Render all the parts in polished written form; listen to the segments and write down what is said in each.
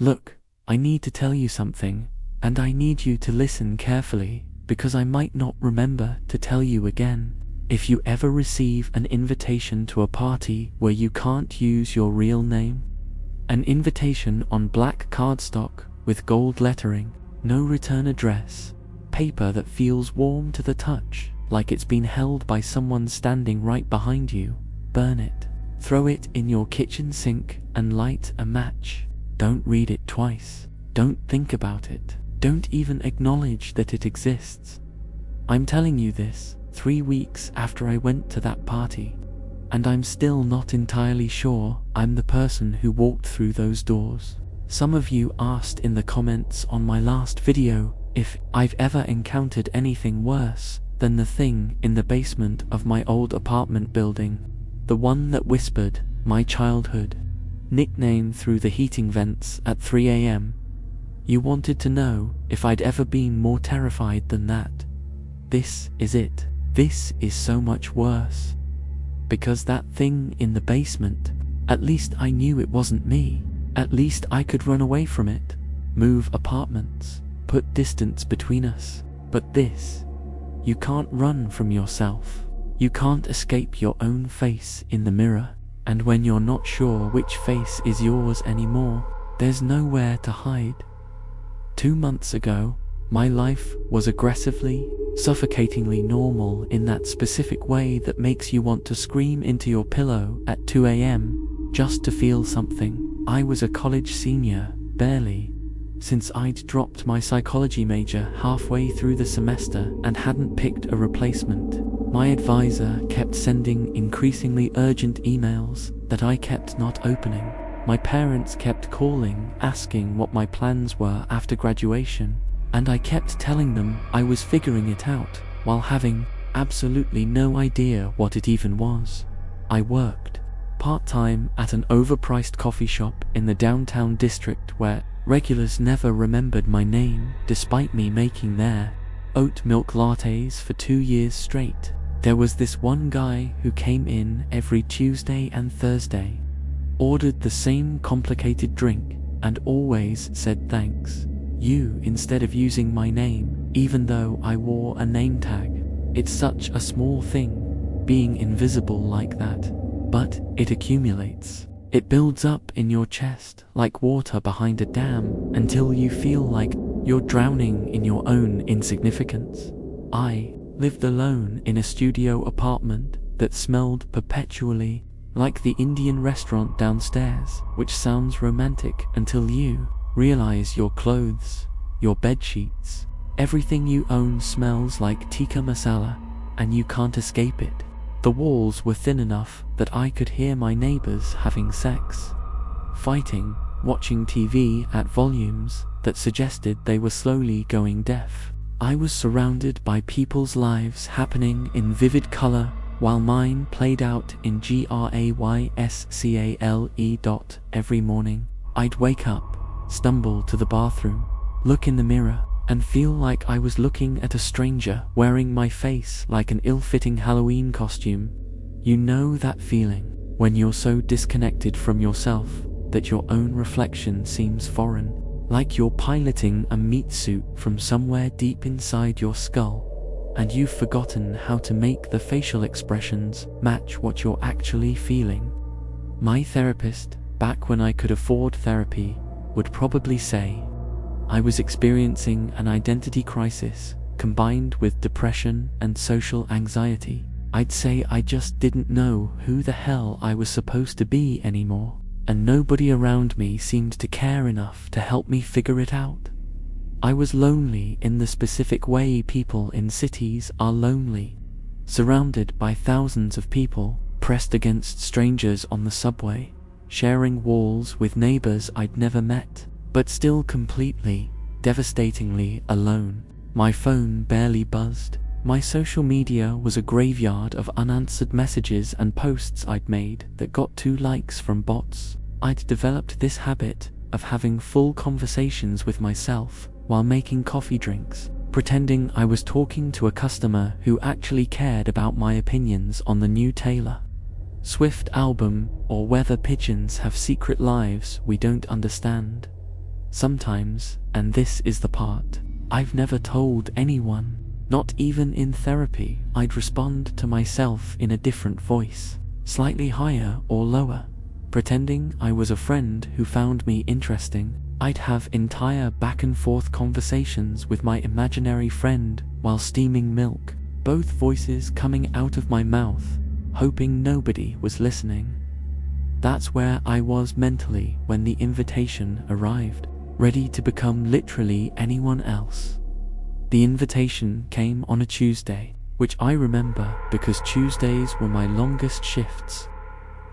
Look, I need to tell you something, and I need you to listen carefully, because I might not remember to tell you again. If you ever receive an invitation to a party where you can't use your real name, an invitation on black cardstock with gold lettering, no return address, paper that feels warm to the touch, like it's been held by someone standing right behind you, burn it. Throw it in your kitchen sink and light a match. Don't read it twice. Don't think about it. Don't even acknowledge that it exists. I'm telling you this 3 weeks after I went to that party, and I'm still not entirely sure I'm the person who walked through those doors. Some of you asked in the comments on my last video if I've ever encountered anything worse than the thing in the basement of my old apartment building, the one that whispered my childhood nickname through the heating vents at 3 a.m. You wanted to know if I'd ever been more terrified than that. This is it. This is so much worse. Because that thing in the basement, at least I knew it wasn't me. At least I could run away from it, move apartments, put distance between us. But this, you can't run from yourself. You can't escape your own face in the mirror. And when you're not sure which face is yours anymore, there's nowhere to hide. 2 months ago, my life was aggressively, suffocatingly normal in that specific way that makes you want to scream into your pillow at 2 a.m. just to feel something. I was a college senior, barely, since I'd dropped my psychology major halfway through the semester and hadn't picked a replacement. My advisor kept sending increasingly urgent emails that I kept not opening. My parents kept calling, asking what my plans were after graduation, and I kept telling them I was figuring it out, while having absolutely no idea what it even was. I worked part-time at an overpriced coffee shop in the downtown district where regulars never remembered my name, despite me making their oat milk lattes for 2 years straight. There was this one guy who came in every Tuesday and Thursday, ordered the same complicated drink, and always said thanks, you, instead of using my name, even though I wore a name tag. It's such a small thing, being invisible like that, but it accumulates. It builds up in your chest like water behind a dam until you feel like you're drowning in your own insignificance. I lived alone in a studio apartment that smelled perpetually like the Indian restaurant downstairs, which sounds romantic until you realize your clothes, your bed sheets, everything you own smells like tikka masala, and you can't escape it. The walls were thin enough that I could hear my neighbors having sex, fighting, watching TV at volumes that suggested they were slowly going deaf. I was surrounded by people's lives happening in vivid color while mine played out in grayscale. Every morning, I'd wake up, stumble to the bathroom, look in the mirror, and feel like I was looking at a stranger wearing my face like an ill-fitting Halloween costume. You know that feeling when you're so disconnected from yourself that your own reflection seems foreign, like you're piloting a meat suit from somewhere deep inside your skull, and you've forgotten how to make the facial expressions match what you're actually feeling. My therapist, back when I could afford therapy, would probably say I was experiencing an identity crisis combined with depression and social anxiety. I'd say I just didn't know who the hell I was supposed to be anymore, and nobody around me seemed to care enough to help me figure it out. I was lonely in the specific way people in cities are lonely, surrounded by thousands of people, pressed against strangers on the subway, sharing walls with neighbors I'd never met, but still completely, devastatingly alone. My phone barely buzzed. My social media was a graveyard of unanswered messages and posts I'd made that got 2 likes from bots. I'd developed this habit of having full conversations with myself while making coffee drinks, pretending I was talking to a customer who actually cared about my opinions on the new Taylor Swift album or whether pigeons have secret lives we don't understand. Sometimes, and this is the part I've never told anyone, not even in therapy, I'd respond to myself in a different voice, slightly higher or lower, pretending I was a friend who found me interesting. I'd have entire back and forth conversations with my imaginary friend while steaming milk, both voices coming out of my mouth, hoping nobody was listening. That's where I was mentally when the invitation arrived, ready to become literally anyone else. The invitation came on a Tuesday, which I remember because Tuesdays were my longest shifts,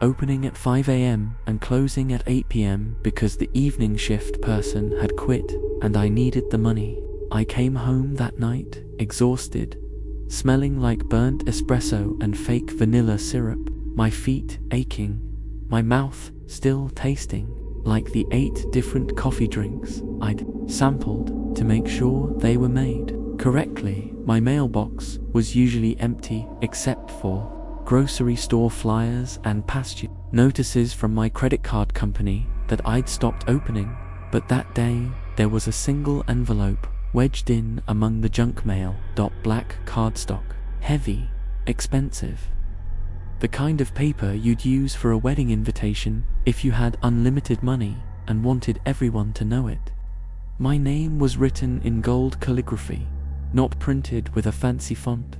opening at 5 a.m. and closing at 8 p.m. because the evening shift person had quit and I needed the money. I came home that night, exhausted, smelling like burnt espresso and fake vanilla syrup, my feet aching, my mouth still tasting like the 8 different coffee drinks I'd sampled to make sure they were made correctly. My mailbox was usually empty except for grocery store flyers and past notices from my credit card company that I'd stopped opening, but that day there was a single envelope wedged in among the junk mail. Black cardstock, heavy, expensive. The kind of paper you'd use for a wedding invitation if you had unlimited money and wanted everyone to know it. My name was written in gold calligraphy, not printed with a fancy font,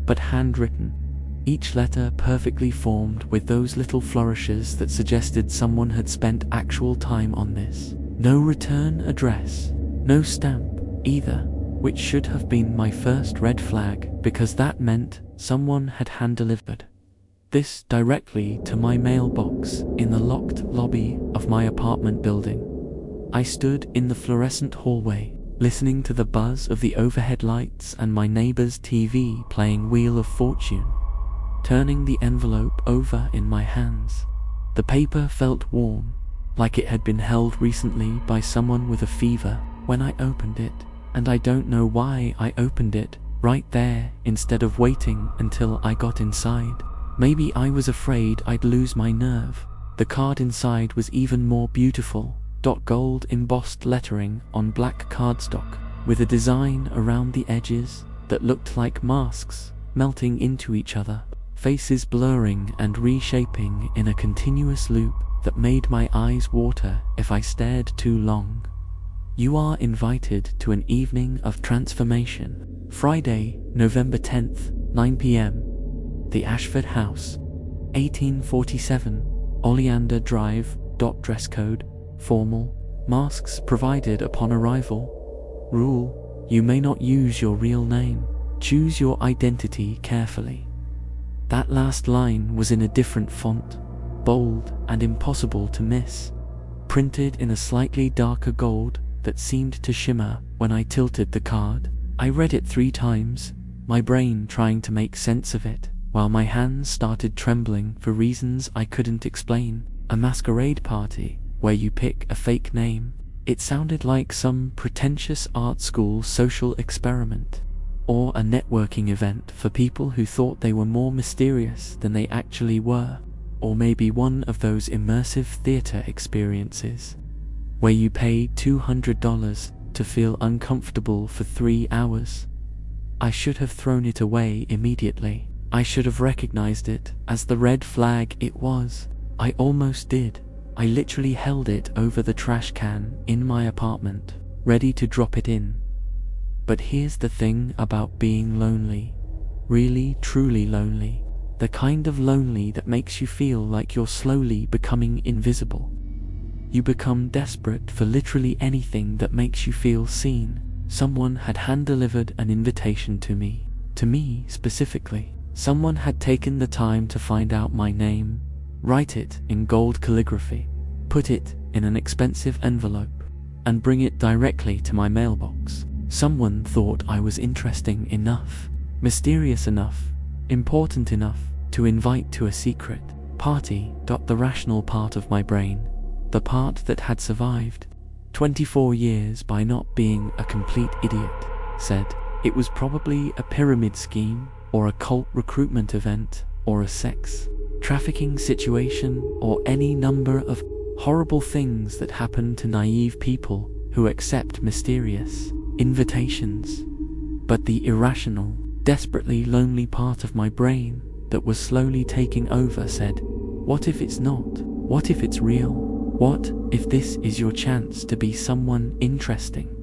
but handwritten. Each letter perfectly formed with those little flourishes that suggested someone had spent actual time on this. No return address, no stamp either, which should have been my first red flag because that meant someone had hand-delivered this directly to my mailbox in the locked lobby of my apartment building. I stood in the fluorescent hallway, listening to the buzz of the overhead lights and my neighbor's TV playing Wheel of Fortune, turning the envelope over in my hands. The paper felt warm, like it had been held recently by someone with a fever when I opened it, and I don't know why I opened it right there instead of waiting until I got inside. Maybe I was afraid I'd lose my nerve. The card inside was even more beautiful, gold embossed lettering on black cardstock, with a design around the edges that looked like masks melting into each other, faces blurring and reshaping in a continuous loop that made my eyes water if I stared too long. You are invited to an evening of transformation. Friday, November 10th, 9 p.m. The Ashford House, 1847, Oleander Drive. Dress code, formal, masks provided upon arrival. Rule: you may not use your real name. Choose your identity carefully. That last line was in a different font, bold and impossible to miss, printed in a slightly darker gold that seemed to shimmer when I tilted the card. I read it 3 times, my brain trying to make sense of it, while my hands started trembling for reasons I couldn't explain. A masquerade party, where you pick a fake name. It sounded like some pretentious art school social experiment, or a networking event for people who thought they were more mysterious than they actually were, or maybe one of those immersive theater experiences, where you pay $200 to feel uncomfortable for 3 hours. I should have thrown it away immediately. I should have recognized it as the red flag it was. I almost did. I literally held it over the trash can in my apartment, ready to drop it in. But here's the thing about being lonely. Really, truly lonely. The kind of lonely that makes you feel like you're slowly becoming invisible. You become desperate for literally anything that makes you feel seen. Someone had hand-delivered an invitation to me specifically. Someone had taken the time to find out my name, write it in gold calligraphy, put it in an expensive envelope, and bring it directly to my mailbox. Someone thought I was interesting enough, mysterious enough, important enough to invite to a secret party. The rational part of my brain, the part that had survived 24 years by not being a complete idiot, said it was probably a pyramid scheme, or a cult recruitment event, or a sex trafficking situation, or any number of horrible things that happen to naive people who accept mysterious invitations. But the irrational, desperately lonely part of my brain that was slowly taking over said, what if it's not? What if it's real? What if this is your chance to be someone interesting,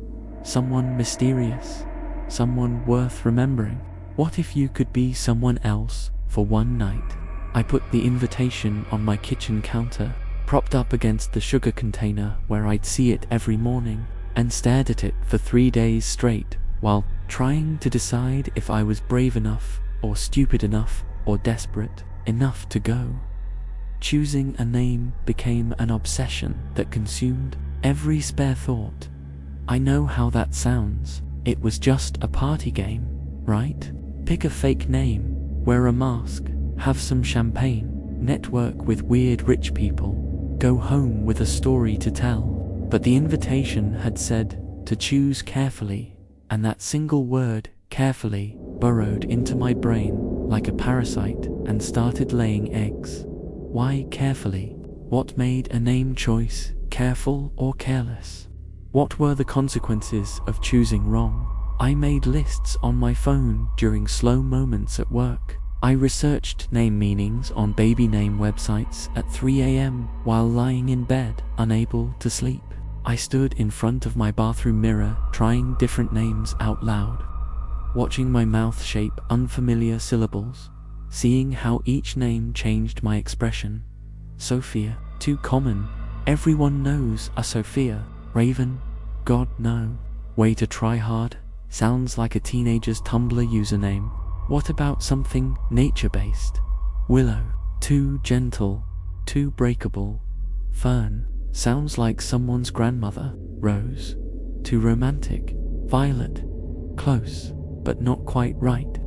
someone mysterious, someone worth remembering? What if you could be someone else for one night? I put the invitation on my kitchen counter, propped up against the sugar container where I'd see it every morning, and stared at it for 3 days straight while trying to decide if I was brave enough or stupid enough or desperate enough to go. Choosing a name became an obsession that consumed every spare thought. I know how that sounds. It was just a party game, right? Pick a fake name, wear a mask, have some champagne, network with weird rich people, go home with a story to tell. But the invitation had said to choose carefully, and that single word, carefully, burrowed into my brain like a parasite and started laying eggs. Why carefully? What made a name choice careful or careless? What were the consequences of choosing wrong? I made lists on my phone during slow moments at work. I researched name meanings on baby name websites at 3 a.m. while lying in bed, unable to sleep. I stood in front of my bathroom mirror, trying different names out loud, watching my mouth shape unfamiliar syllables, seeing how each name changed my expression. Sophia, too common. Everyone knows a Sophia. Raven, God no. Way to try hard. Sounds like a teenager's Tumblr username. What about something nature-based? Willow, too gentle, too breakable. Fern, sounds like someone's grandmother. Rose, too romantic. Violet, close, but not quite right.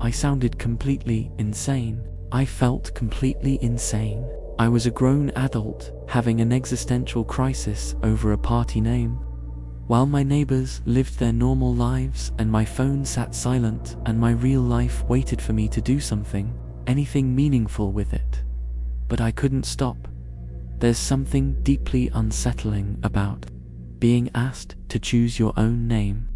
I sounded completely insane. I felt completely insane. I was a grown adult, having an existential crisis over a party name. While my neighbors lived their normal lives and my phone sat silent and my real life waited for me to do something, anything meaningful with it. But I couldn't stop. There's something deeply unsettling about being asked to choose your own name.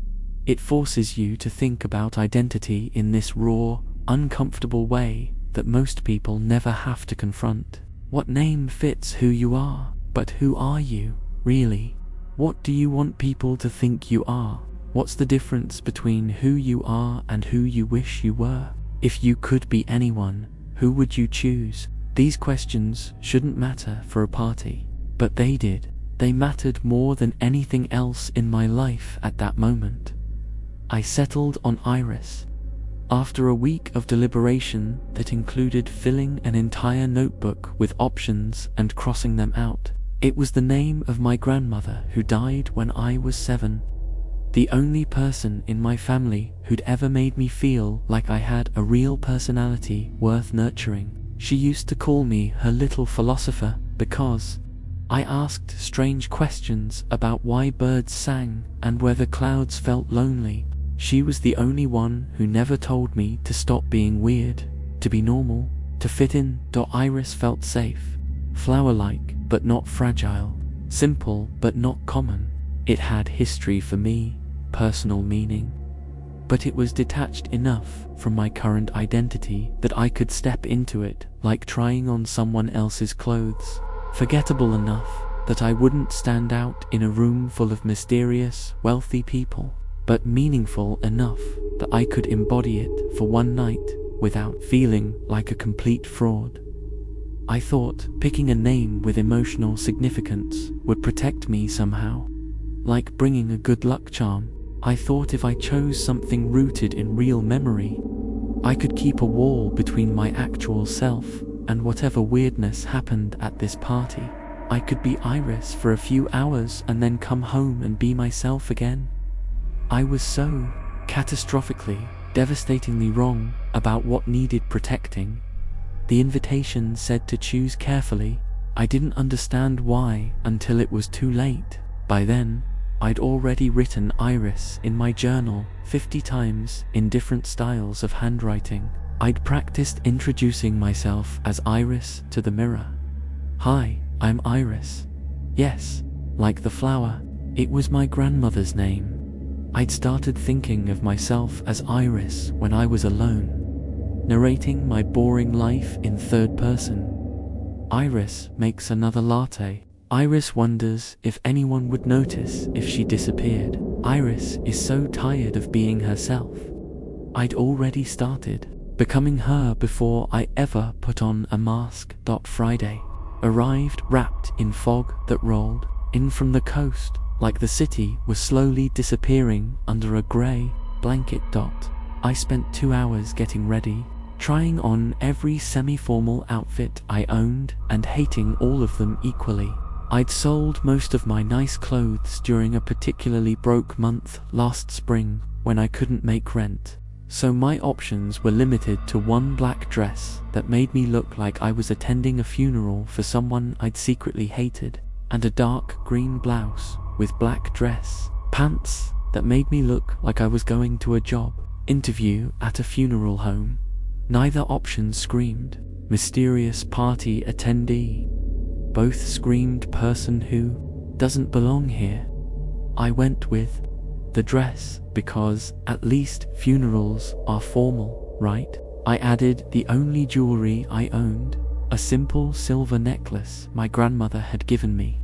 It forces you to think about identity in this raw, uncomfortable way that most people never have to confront. What name fits who you are? But who are you, really? What do you want people to think you are? What's the difference between who you are and who you wish you were? If you could be anyone, who would you choose? These questions shouldn't matter for a party, but they did. They mattered more than anything else in my life at that moment. I settled on Iris. After a week of deliberation that included filling an entire notebook with options and crossing them out, it was the name of my grandmother who died when I was 7. The only person in my family who'd ever made me feel like I had a real personality worth nurturing. She used to call me her little philosopher because I asked strange questions about why birds sang and whether clouds felt lonely. She was the only one who never told me to stop being weird, to be normal, to fit in. Iris felt safe, flower-like but not fragile, simple but not common. It had history for me, personal meaning, but it was detached enough from my current identity that I could step into it like trying on someone else's clothes, forgettable enough that I wouldn't stand out in a room full of mysterious, wealthy people, but meaningful enough that I could embody it for one night without feeling like a complete fraud. I thought picking a name with emotional significance would protect me somehow, like bringing a good luck charm. I thought if I chose something rooted in real memory, I could keep a wall between my actual self and whatever weirdness happened at this party. I could be Iris for a few hours and then come home and be myself again. I was so catastrophically, devastatingly wrong about what needed protecting. The invitation said to choose carefully. I didn't understand why until it was too late. By then, I'd already written Iris in my journal 50 times in different styles of handwriting. I'd practiced introducing myself as Iris to the mirror. Hi, I'm Iris. Yes, like the flower. It was my grandmother's name. I'd started thinking of myself as Iris when I was alone, narrating my boring life in third person. Iris makes another latte. Iris wonders if anyone would notice if she disappeared. Iris is so tired of being herself. I'd already started becoming her before I ever put on a mask. Friday arrived wrapped in fog that rolled in from the coast, like the city was slowly disappearing under a grey blanket. I spent 2 hours getting ready, trying on every semi-formal outfit I owned and hating all of them equally. I'd sold most of my nice clothes during a particularly broke month last spring when I couldn't make rent, so my options were limited to one black dress that made me look like I was attending a funeral for someone I'd secretly hated, and a dark green blouse with black dress pants that made me look like I was going to a job interview at a funeral home. Neither option screamed mysterious party attendee. Both screamed person who doesn't belong here. I went with the dress because at least funerals are formal, right? I added the only jewelry I owned, a simple silver necklace my grandmother had given me,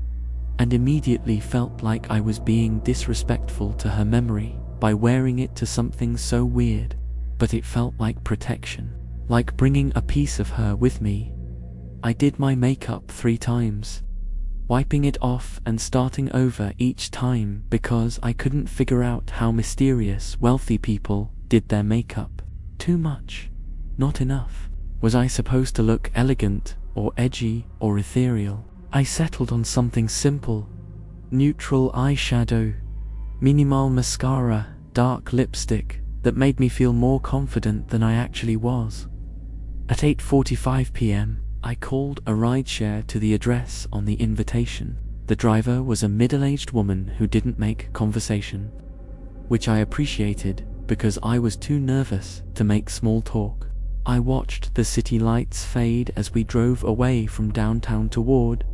and immediately felt like I was being disrespectful to her memory by wearing it to something so weird, but it felt like protection, like bringing a piece of her with me. I did my makeup 3 times, wiping it off and starting over each time because I couldn't figure out how mysterious wealthy people did their makeup. Too much, not enough. Was I supposed to look elegant or edgy or ethereal? I settled on something simple: neutral eyeshadow, minimal mascara, dark lipstick that made me feel more confident than I actually was. At 8:45 p.m, I called a rideshare to the address on the invitation. The driver was a middle-aged woman who didn't make conversation, which I appreciated because I was too nervous to make small talk. I watched the city lights fade as we drove away from downtown toward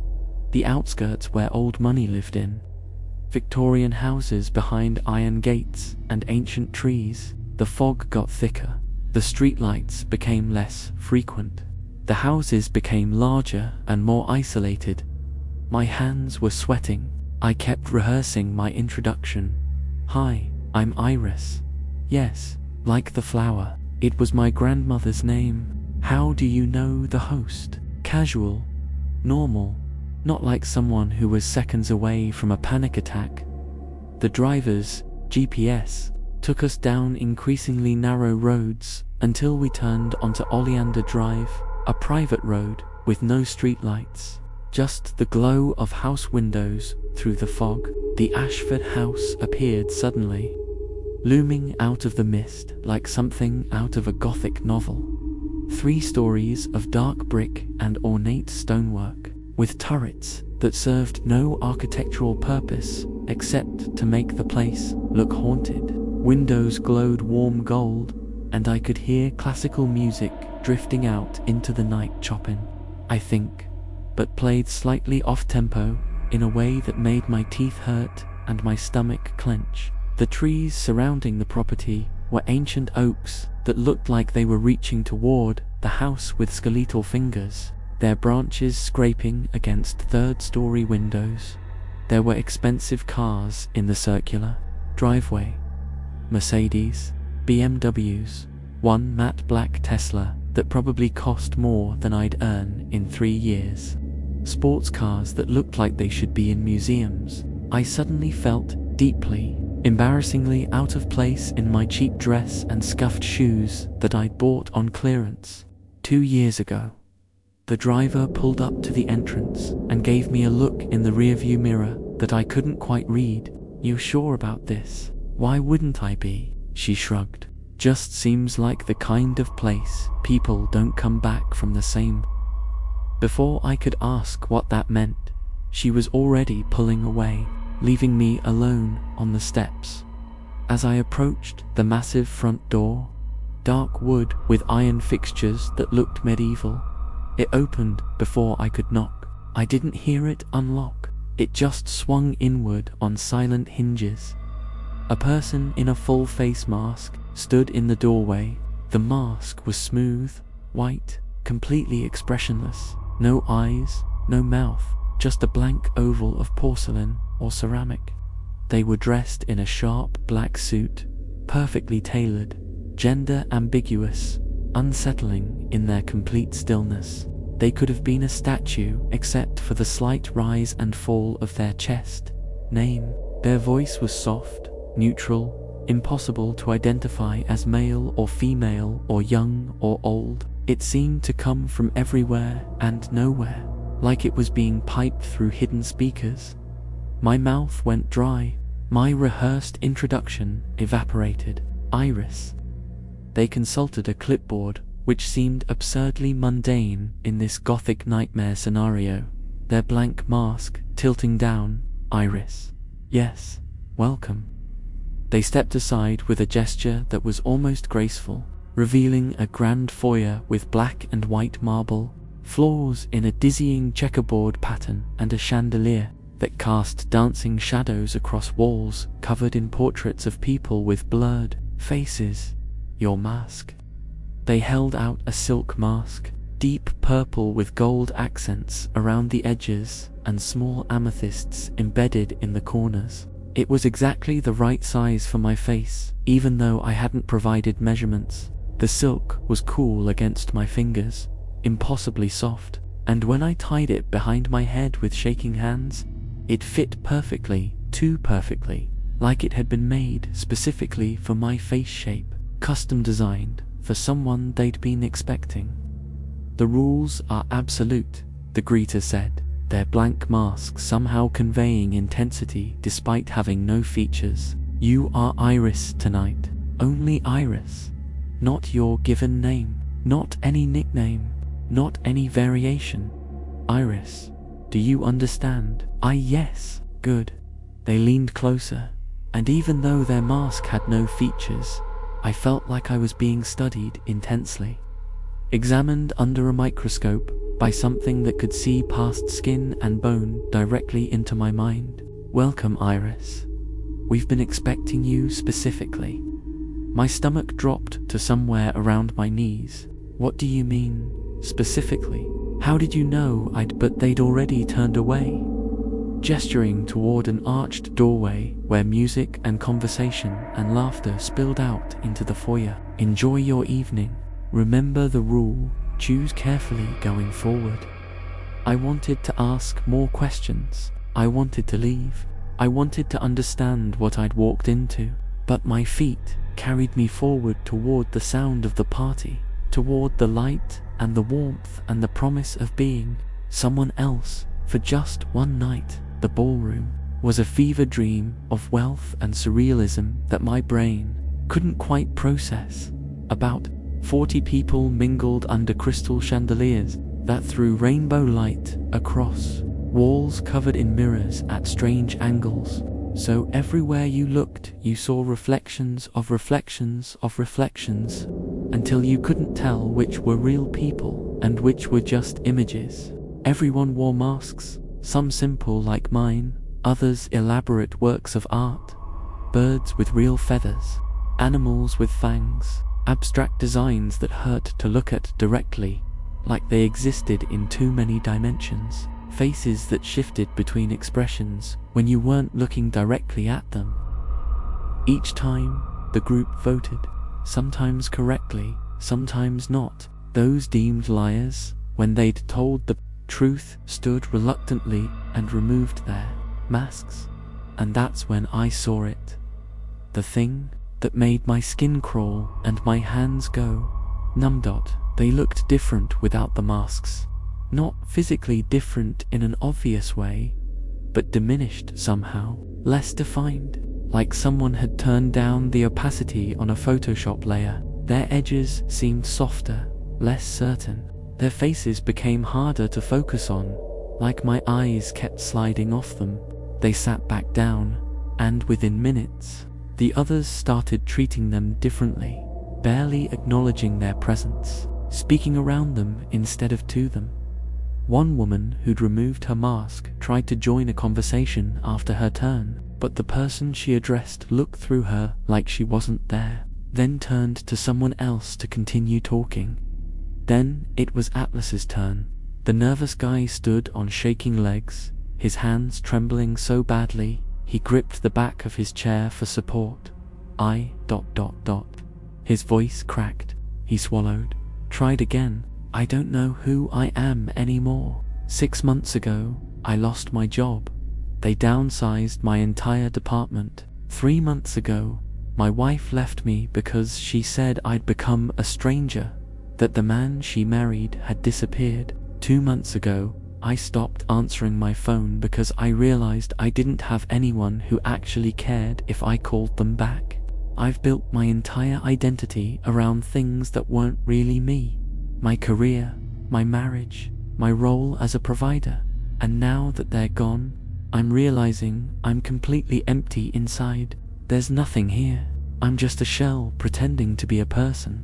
the outskirts where old money lived in. Victorian houses behind iron gates and ancient trees. The fog got thicker. The streetlights became less frequent. The houses became larger and more isolated. My hands were sweating. I kept rehearsing my introduction. Hi, I'm Iris. Yes, like the flower. It was my grandmother's name. How do you know the host? Casual. Normal. Not like someone who was seconds away from a panic attack. The driver's GPS took us down increasingly narrow roads until we turned onto Oleander Drive, a private road with no streetlights, just the glow of house windows through the fog. The Ashford house appeared suddenly, looming out of the mist like something out of a Gothic novel. 3 stories of dark brick and ornate stonework, with turrets that served no architectural purpose except to make the place look haunted. Windows glowed warm gold, and I could hear classical music drifting out into the night. Chopin, I think, but played slightly off-tempo in a way that made my teeth hurt and my stomach clench. The trees surrounding the property were ancient oaks that looked like they were reaching toward the house with skeletal fingers, their branches scraping against third-story windows. There were expensive cars in the circular driveway. Mercedes, BMWs, one matte black Tesla that probably cost more than I'd earn in 3 years. Sports cars that looked like they should be in museums. I suddenly felt deeply, embarrassingly out of place in my cheap dress and scuffed shoes that I'd bought on clearance 2 years ago. The driver pulled up to the entrance and gave me a look in the rearview mirror that I couldn't quite read. "You sure about this?" "Why wouldn't I be?" she shrugged. "Just seems like the kind of place people don't come back from the same." Before I could ask what that meant, she was already pulling away, leaving me alone on the steps. As I approached the massive front door, dark wood with iron fixtures that looked medieval, it opened before I could knock. I didn't hear it unlock. It just swung inward on silent hinges. A person in a full face mask stood in the doorway. The mask was smooth, white, completely expressionless. No eyes, no mouth, just a blank oval of porcelain or ceramic. They were dressed in a sharp black suit, perfectly tailored, gender ambiguous, unsettling in their complete stillness. They could have been a statue except for the slight rise and fall of their chest. Name. Their voice was soft, neutral, impossible to identify as male or female or young or old. It seemed to come from everywhere and nowhere, like it was being piped through hidden speakers. My mouth went dry. My rehearsed introduction evaporated. Iris. They consulted a clipboard, which seemed absurdly mundane in this gothic nightmare scenario. Their blank mask tilting down. Iris. Yes, welcome. They stepped aside with a gesture that was almost graceful, revealing a grand foyer with black and white marble, floors in a dizzying checkerboard pattern, and a chandelier that cast dancing shadows across walls covered in portraits of people with blurred faces. Your mask. They held out a silk mask, deep purple with gold accents around the edges and small amethysts embedded in the corners. It was exactly the right size for my face, even though I hadn't provided measurements. The silk was cool against my fingers, impossibly soft, and when I tied it behind my head with shaking hands, it fit perfectly, too perfectly, like it had been made specifically for my face shape, custom designed for someone they'd been expecting. The rules are absolute, the greeter said, their blank mask somehow conveying intensity despite having no features. You are Iris tonight, only Iris. Not your given name, not any nickname, not any variation. Iris, do you understand? Yes, good. They leaned closer, and even though their mask had no features, I felt like I was being studied intensely, examined under a microscope by something that could see past skin and bone directly into my mind. Welcome, Iris. We've been expecting you specifically. My stomach dropped to somewhere around my knees. What do you mean, specifically? How did you know but they'd already turned away? Gesturing toward an arched doorway where music and conversation and laughter spilled out into the foyer. Enjoy your evening. Remember the rule, choose carefully going forward. I wanted to ask more questions. I wanted to leave. I wanted to understand what I'd walked into, but my feet carried me forward toward the sound of the party, toward the light and the warmth and the promise of being someone else for just one night. The ballroom was a fever dream of wealth and surrealism that my brain couldn't quite process. About 40 people mingled under crystal chandeliers that threw rainbow light across walls covered in mirrors at strange angles. So everywhere you looked, you saw reflections of reflections of reflections, until you couldn't tell which were real people and which were just images. Everyone wore masks, some simple like mine, others elaborate works of art. Birds with real feathers, animals with fangs, abstract designs that hurt to look at directly, like they existed in too many dimensions. Faces that shifted between expressions when you weren't looking directly at them. Each time, the group voted, sometimes correctly, sometimes not. Those deemed liars, when they'd told the truth, stood reluctantly and removed their masks. And that's when I saw it. The thing that made my skin crawl and my hands go numb. They looked different without the masks. Not physically different in an obvious way, but diminished somehow, less defined, like someone had turned down the opacity on a Photoshop layer. Their edges seemed softer, less certain. Their faces became harder to focus on, like my eyes kept sliding off them. They sat back down, and within minutes, the others started treating them differently, barely acknowledging their presence, speaking around them instead of to them. One woman who'd removed her mask tried to join a conversation after her turn, but the person she addressed looked through her like she wasn't there, then turned to someone else to continue talking. Then it was Atlas's turn. The nervous guy stood on shaking legs, his hands trembling so badly he gripped the back of his chair for support. His voice cracked. He swallowed. Tried again. I don't know who I am anymore. 6 months ago, I lost my job. They downsized my entire department. 3 months ago, my wife left me because she said I'd become a stranger, that the man she married had disappeared. 2 months ago, I stopped answering my phone because I realized I didn't have anyone who actually cared if I called them back. I've built my entire identity around things that weren't really me. My career, my marriage, my role as a provider. And now that they're gone, I'm realizing I'm completely empty inside. There's nothing here. I'm just a shell pretending to be a person.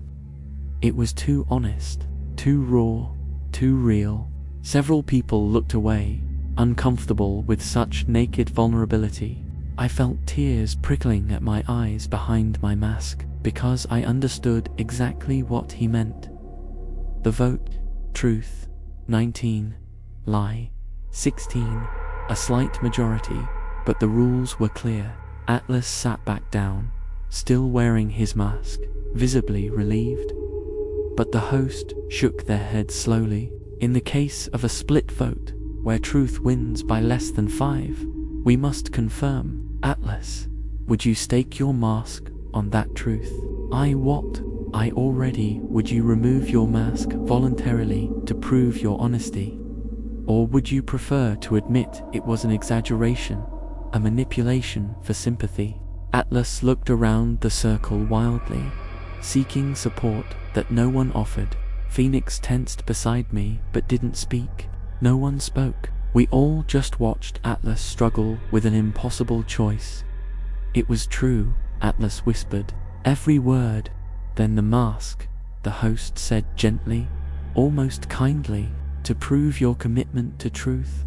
It was too honest, too raw, too real. Several people looked away, uncomfortable with such naked vulnerability. I felt tears prickling at my eyes behind my mask because I understood exactly what he meant. The vote, truth, 19, lie, 16, a slight majority, but the rules were clear. Atlas sat back down, still wearing his mask, visibly relieved. But the host shook their head slowly. In the case of a split vote, where truth wins by less than 5, we must confirm. Atlas, would you stake your mask on that truth? I already. Would you remove your mask voluntarily to prove your honesty? Or would you prefer to admit it was an exaggeration, a manipulation for sympathy? Atlas looked around the circle wildly, seeking support that no one offered. Phoenix tensed beside me but didn't speak. No one spoke. We all just watched Atlas struggle with an impossible choice. It was true, Atlas whispered. Every word. Then the mask, the host said gently, almost kindly, to prove your commitment to truth.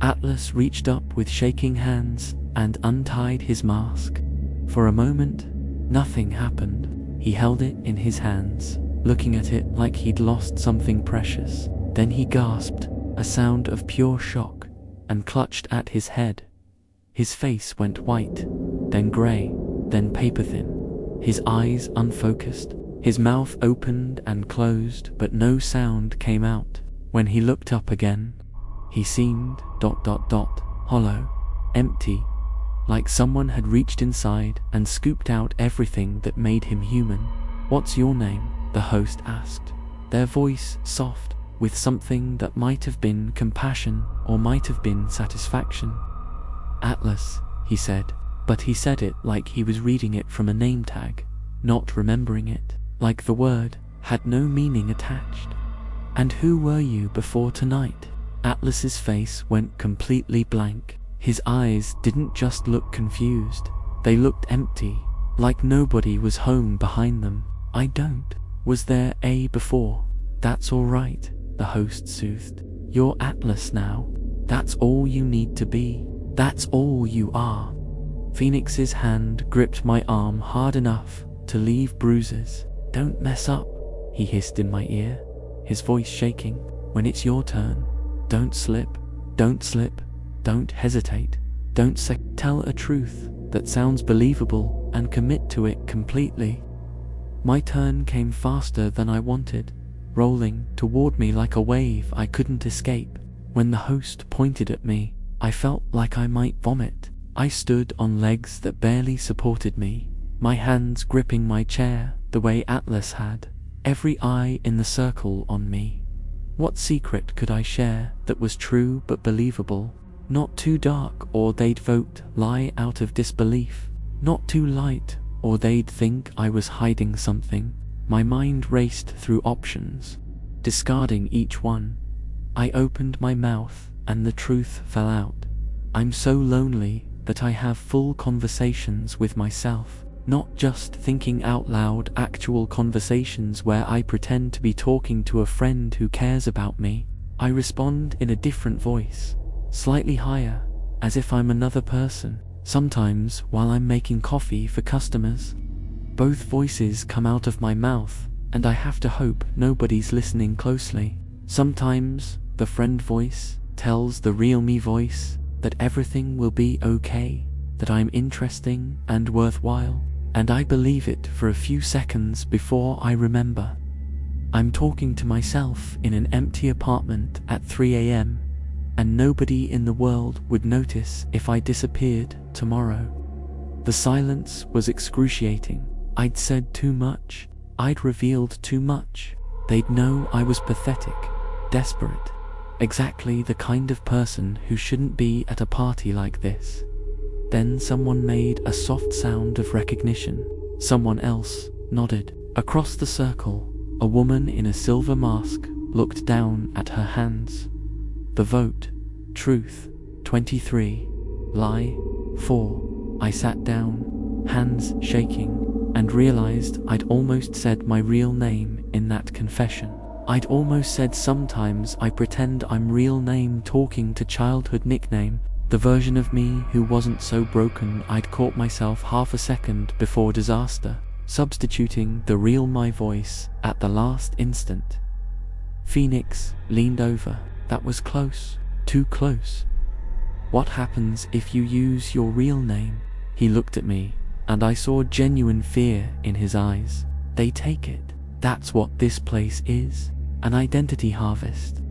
Atlas reached up with shaking hands and untied his mask. For a moment, nothing happened. He held it in his hands, looking at it like he'd lost something precious. Then he gasped, a sound of pure shock, and clutched at his head. His face went white, then grey, then paper-thin. His eyes unfocused. His mouth opened and closed, but no sound came out. When he looked up again, he seemed ... hollow, empty, like someone had reached inside and scooped out everything that made him human. "What's your name?" the host asked, their voice soft, with something that might have been compassion or might have been satisfaction. "Atlas," he said, but he said it like he was reading it from a name tag, not remembering it, like the word had no meaning attached. "And who were you before tonight?" Atlas's face went completely blank. His eyes didn't just look confused, they looked empty, like nobody was home behind them. "I don't. Was there a before?" "That's all right," the host soothed. "You're Atlas now. That's all you need to be. That's all you are." Phoenix's hand gripped my arm hard enough to leave bruises. "Don't mess up," he hissed in my ear, his voice shaking. "When it's your turn, don't slip, don't slip, don't hesitate, don't tell a truth that sounds believable and commit to it completely." My turn came faster than I wanted, rolling toward me like a wave I couldn't escape. When the host pointed at me, I felt like I might vomit. I stood on legs that barely supported me, my hands gripping my chair the way Atlas had, every eye in the circle on me. What secret could I share that was true but believable? Not too dark or they'd vote lie out of disbelief. Not too light or they'd think I was hiding something. My mind raced through options, discarding each one. I opened my mouth and the truth fell out. I'm so lonely that I have full conversations with myself, not just thinking out loud, actual conversations where I pretend to be talking to a friend who cares about me. I respond in a different voice, slightly higher, as if I'm another person. Sometimes, while I'm making coffee for customers, both voices come out of my mouth, and I have to hope nobody's listening closely. Sometimes, the friend voice tells the real me voice that everything will be okay, that I'm interesting and worthwhile, and I believe it for a few seconds before I remember. I'm talking to myself in an empty apartment at 3 a.m., and nobody in the world would notice if I disappeared tomorrow. The silence was excruciating. I'd said too much. I'd revealed too much. They'd know I was pathetic, desperate, exactly the kind of person who shouldn't be at a party like this. Then someone made a soft sound of recognition. Someone else nodded. Across the circle, a woman in a silver mask looked down at her hands. The vote: truth, 23, lie, 4. I sat down, hands shaking, and realized I'd almost said my real name in that confession. I'd almost said sometimes I pretend I'm real name talking to childhood nickname, the version of me who wasn't so broken I'd caught myself half a second before disaster, substituting the real my voice at the last instant. Phoenix leaned over. That was close, too close. What happens if you use your real name? He looked at me, and I saw genuine fear in his eyes. They take it. That's what this place is, an identity harvest.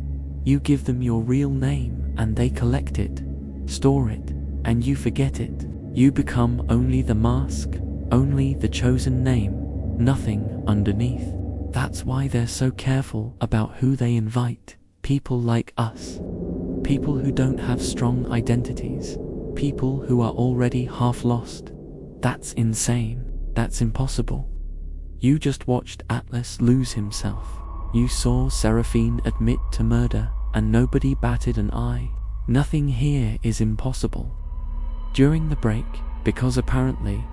You give them your real name and they collect it, store it, and you forget it. You become only the mask, only the chosen name, nothing underneath. That's why they're so careful about who they invite. People like us. People who don't have strong identities. People who are already half lost. That's insane. That's impossible. You just watched Atlas lose himself. You saw Seraphine admit to murder, and nobody batted an eye. Nothing here is impossible. During the break, because apparently,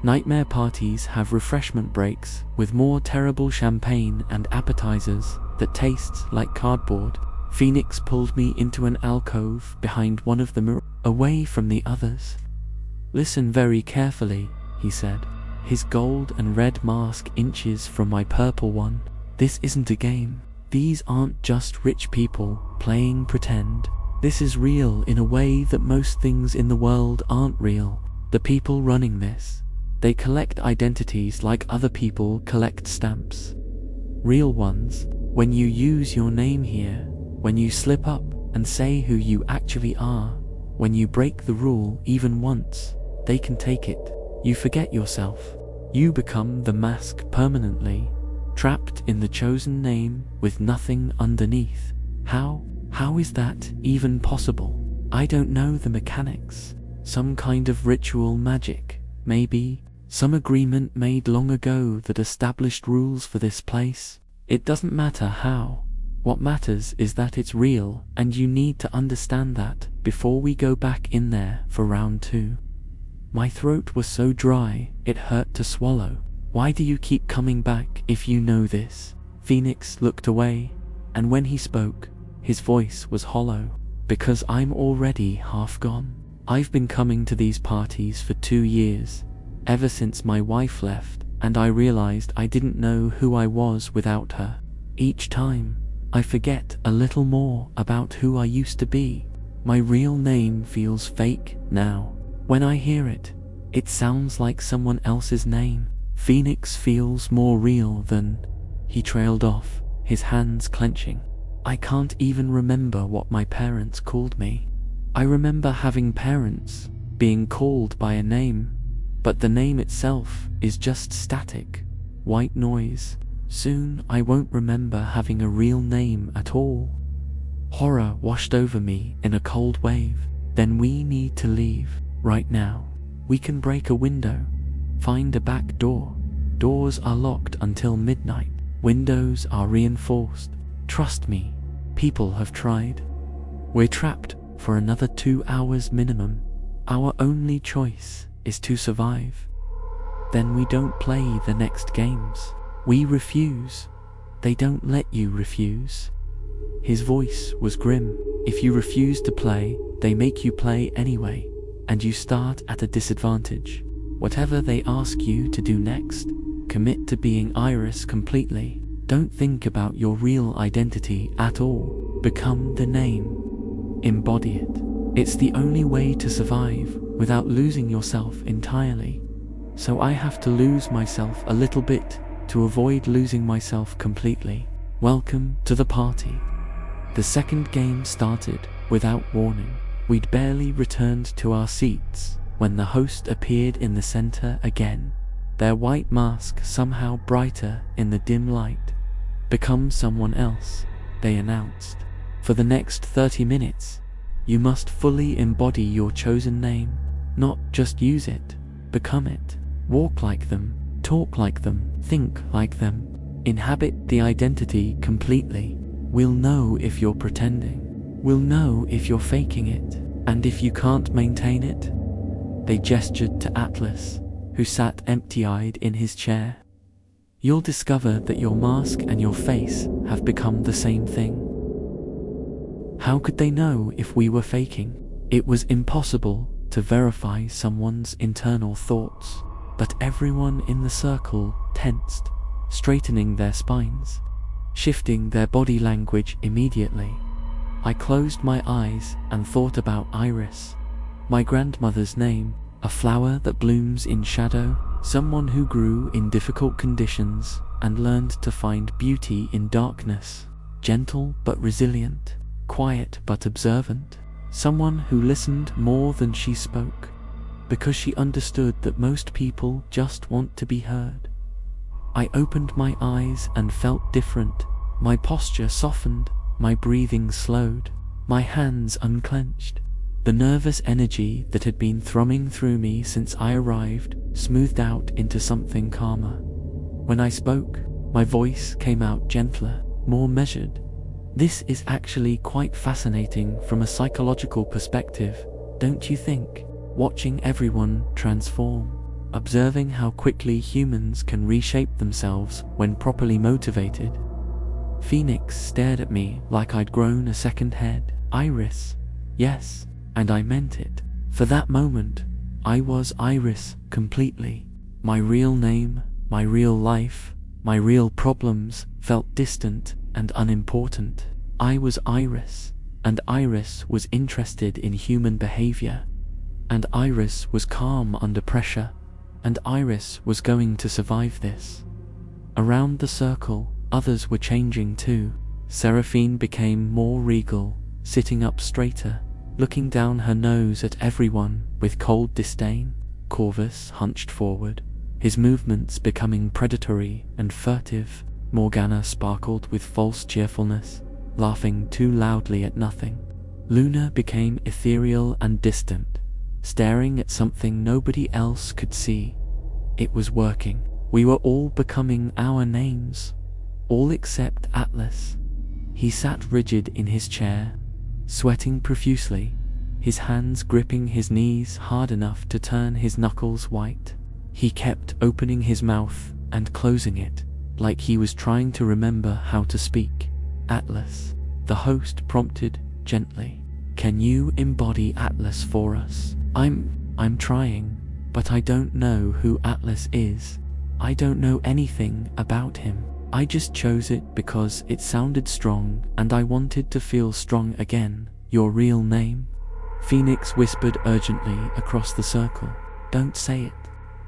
nightmare parties have refreshment breaks with more terrible champagne and appetizers that tastes like cardboard, Phoenix pulled me into an alcove behind one of the mirrors, away from the others. Listen very carefully, he said, his gold and red mask inches from my purple one. This isn't a game. These aren't just rich people playing pretend. This is real in a way that most things in the world aren't real. The people running this, they collect identities like other people collect stamps. Real ones. When you use your name here, when you slip up and say who you actually are, when you break the rule even once, they can take it. You forget yourself. You become the mask permanently, trapped in the chosen name with nothing underneath. How is that even possible? I don't know the mechanics. Some kind of ritual magic, maybe. Some agreement made long ago that established rules for this place. It doesn't matter how. What matters is that it's real, and you need to understand that before we go back in there for round 2. My throat was so dry, it hurt to swallow. Why do you keep coming back if you know this? Phoenix looked away, and when he spoke, his voice was hollow. Because I'm already half gone. I've been coming to these parties for 2 years, ever since my wife left, and I realized I didn't know who I was without her. Each time, I forget a little more about who I used to be. My real name feels fake now. When I hear it, it sounds like someone else's name. Phoenix feels more real than... He trailed off, his hands clenching. I can't even remember what my parents called me. I remember having parents, being called by a name, but the name itself is just static, white noise. Soon I won't remember having a real name at all. Horror washed over me in a cold wave. Then we need to leave, right now. We can break a window, find a back door. Doors are locked until midnight. Windows are reinforced. Trust me, people have tried. We're trapped for another 2 hours minimum. Our only choice is to survive. Then we don't play the next games. We refuse. They don't let you refuse. His voice was grim. If you refuse to play, they make you play anyway, and you start at a disadvantage. Whatever they ask you to do next, commit to being Iris completely. Don't think about your real identity at all. Become the name. Embody it. It's the only way to survive without losing yourself entirely. So I have to lose myself a little bit to avoid losing myself completely. Welcome to the party. The second game started without warning. We'd barely returned to our seats when the host appeared in the center again, their white mask somehow brighter in the dim light. Become someone else, they announced. For the next 30 minutes, you must fully embody your chosen name, not just use it, become it. Walk like them, talk like them, think like them. Inhabit the identity completely. We'll know if you're pretending. We'll know if you're faking it. And if you can't maintain it? They gestured to Atlas, who sat empty-eyed in his chair. You'll discover that your mask and your face have become the same thing. How could they know if we were faking? It was impossible to verify someone's internal thoughts, but everyone in the circle tensed, straightening their spines, shifting their body language immediately. I closed my eyes and thought about Iris, my grandmother's name, a flower that blooms in shadow, someone who grew in difficult conditions and learned to find beauty in darkness, gentle but resilient, quiet but observant, someone who listened more than she spoke, because she understood that most people just want to be heard. I opened my eyes and felt different. My posture softened, my breathing slowed, my hands unclenched. The nervous energy that had been thrumming through me since I arrived smoothed out into something calmer. When I spoke, my voice came out gentler, more measured. This is actually quite fascinating from a psychological perspective, don't you think? Watching everyone transform, observing how quickly humans can reshape themselves when properly motivated. Phoenix stared at me like I'd grown a second head. Iris, yes, and I meant it. For that moment, I was Iris completely. My real name, my real life, my real problems felt distant and unimportant. I was Iris, and Iris was interested in human behavior, and Iris was calm under pressure, and Iris was going to survive this. Around the circle, others were changing too. Seraphine became more regal, sitting up straighter, looking down her nose at everyone with cold disdain. Corvus hunched forward, his movements becoming predatory and furtive. Morgana sparkled with false cheerfulness, laughing too loudly at nothing. Luna became ethereal and distant, staring at something nobody else could see. It was working. We were all becoming our names. All except Atlas. He sat rigid in his chair, sweating profusely, his hands gripping his knees hard enough to turn his knuckles white. He kept opening his mouth and closing it, like he was trying to remember how to speak. Atlas, the host prompted gently. Can you embody Atlas for us? I'm trying, but I don't know who Atlas is. I don't know anything about him. I just chose it because it sounded strong and I wanted to feel strong again. Your real name? Phoenix whispered urgently across the circle. Don't say it.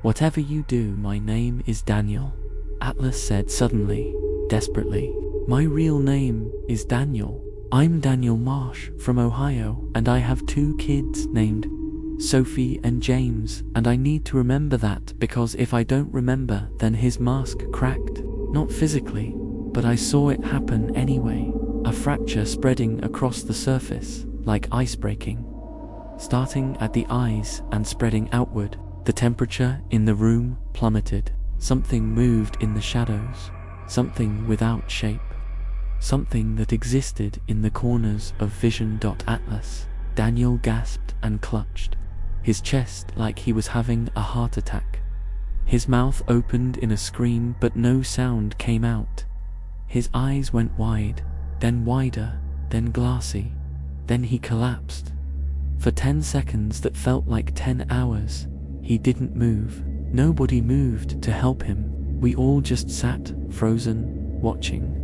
Whatever you do, my name is Daniel. Atlas said suddenly, desperately. My real name is Daniel. I'm Daniel Marsh from Ohio, and I have 2 kids named Sophie and James, and I need to remember that because if I don't remember, then his mask cracked. Not physically, but I saw it happen anyway. A fracture spreading across the surface, like ice breaking. Starting at the eyes and spreading outward, the temperature in the room plummeted. Something moved in the shadows, something without shape. Something that existed in the corners of vision. Atlas. Daniel gasped and clutched, his chest like he was having a heart attack. His mouth opened in a scream, but no sound came out. His eyes went wide, then wider, then glassy. Then he collapsed. For 10 seconds that felt like 10 hours, he didn't move. Nobody moved to help him. We all just sat, frozen, watching.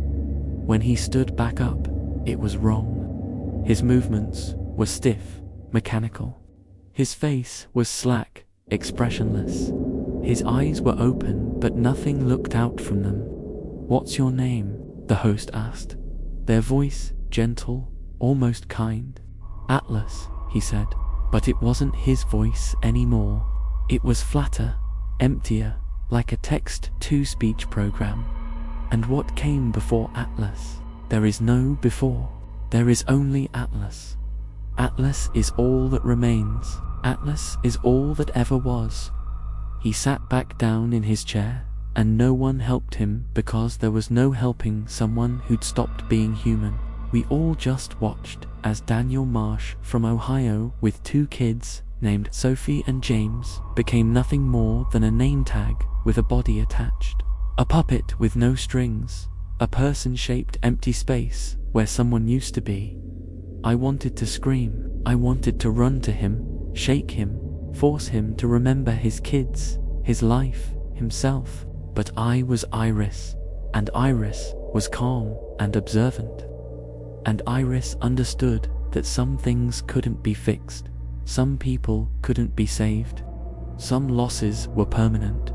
When he stood back up, it was wrong. His movements were stiff, mechanical. His face was slack, expressionless. His eyes were open, but nothing looked out from them. "What's your name?" the host asked, their voice gentle, almost kind. "Atlas," he said, but it wasn't his voice anymore. It was flatter, emptier, like a text-to-speech program. And what came before Atlas? There is no before. There is only Atlas. Atlas is all that remains. Atlas is all that ever was. He sat back down in his chair, and no one helped him because there was no helping someone who'd stopped being human. We all just watched as Daniel Marsh from Ohio, with 2 kids named Sophie and James, became nothing more than a name tag with a body attached. A puppet with no strings, a person-shaped empty space where someone used to be. I wanted to scream. I wanted to run to him, shake him, force him to remember his kids, his life, himself. But I was Iris, and Iris was calm and observant. And Iris understood that some things couldn't be fixed, some people couldn't be saved, some losses were permanent.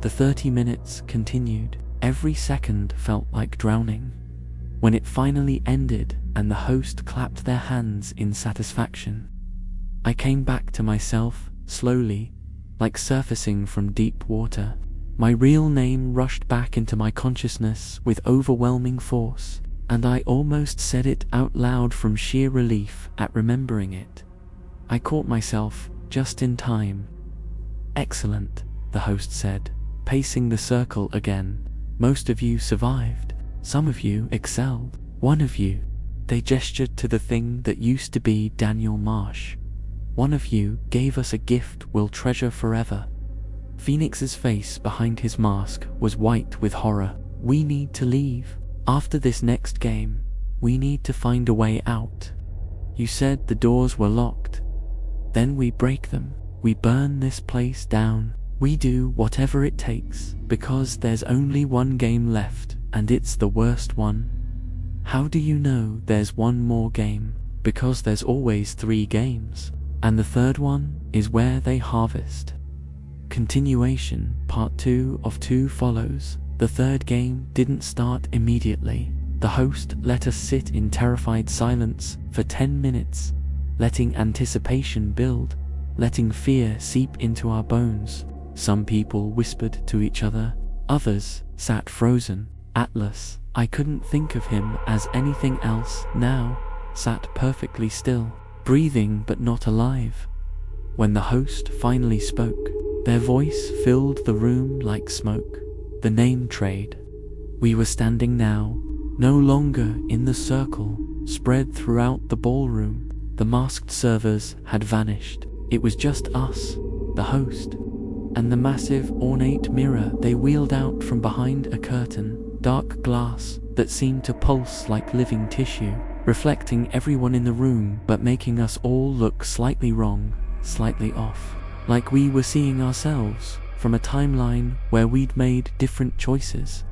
The 30 minutes continued. Every second felt like drowning. When it finally ended and the host clapped their hands in satisfaction, I came back to myself, slowly, like surfacing from deep water. My real name rushed back into my consciousness with overwhelming force, and I almost said it out loud from sheer relief at remembering it. I caught myself just in time. "Excellent," the host said, pacing the circle again. "Most of you survived. Some of you excelled. One of you," they gestured to the thing that used to be Daniel Marsh, "one of you gave us a gift we'll treasure forever." Phoenix's face behind his mask was white with horror. "We need to leave. After this next game, we need to find a way out. You said the doors were locked. Then we break them. We burn this place down. We do whatever it takes, because there's only one game left, and it's the worst one." "How do you know there's one more game?" "Because there's always 3 games, and the third one is where they harvest." Continuation, part 2 of 2 follows. The third game didn't start immediately. The host let us sit in terrified silence for 10 minutes, letting anticipation build, letting fear seep into our bones. Some people whispered to each other, others sat frozen. Atlas, I couldn't think of him as anything else now, sat perfectly still, breathing but not alive. When the host finally spoke, their voice filled the room like smoke. The name trade. We were standing now, no longer in the circle, spread throughout the ballroom. The masked servers had vanished. It was just us, the host, and the massive ornate mirror they wheeled out from behind a curtain, dark glass that seemed to pulse like living tissue, reflecting everyone in the room but making us all look slightly wrong, slightly off, like we were seeing ourselves from a timeline where we'd made different choices.